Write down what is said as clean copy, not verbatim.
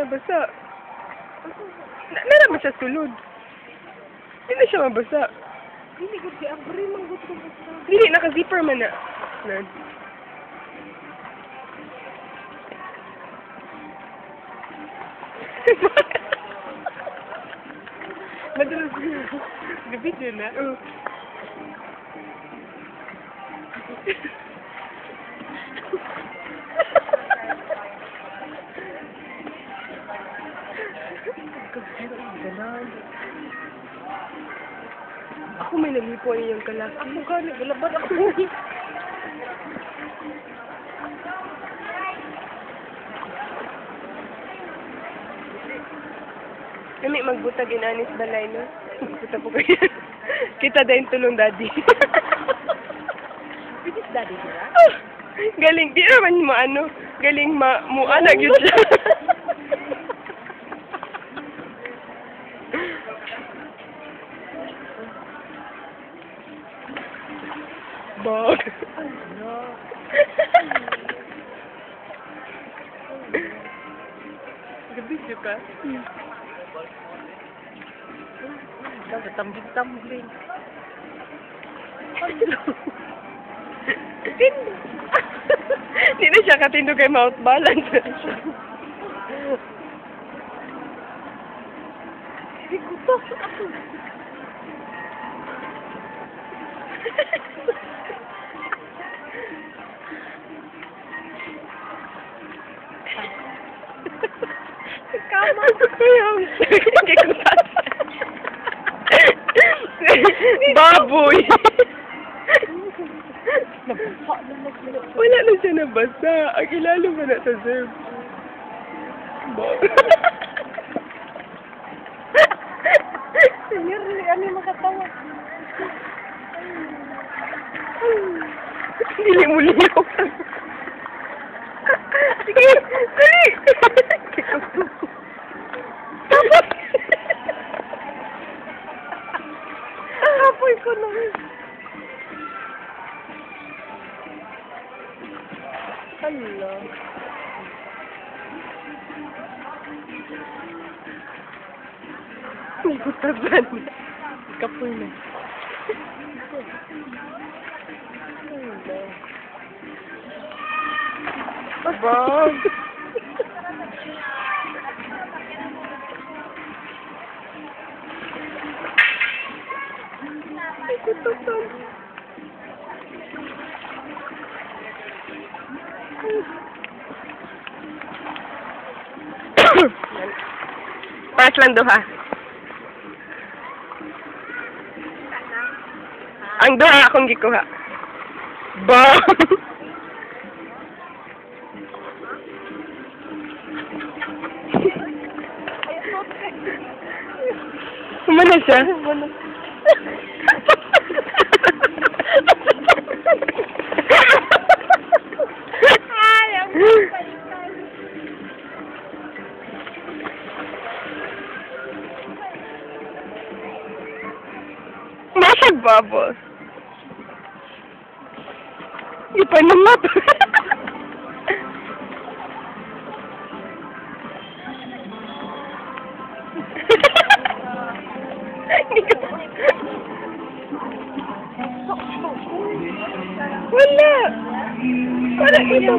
mabasa. Nara ba siya sulod? Hindi na siya mabasa. Hindi ko siya. Abri, manggut ko basta. Hindi, naka-zipper man na. Nad. Madalas niya. Nabidyo na? Ako may nalipo niyang kalaki. Ako ka, naglaban ako. Kami magbutag inanis balay, no? Magbuta po kayo. Kita din tulong daddy. Pitis daddy sila? Galing, di naman mo ano. Galing muanag yun siya. Bog. Gabidyo ka? Dapat tambling-tambling. Hindi na siya katindo kay mouth balance. Hindi ko to. Kama ko yung hindi ko baboy. Wala na siya nabasa. Ang ilalo mo na sa Zerb. Ano yung makatawa? Hindi mo liyaw. Sige! Dali! Kapoy ko na. Hala. Butaban. Kapoy na. Aba. Pass lang duha. Ang duha akong gikuha. Ba. Kumana siya? Masag bubbles. Ipanamat. Wala. Wala ito.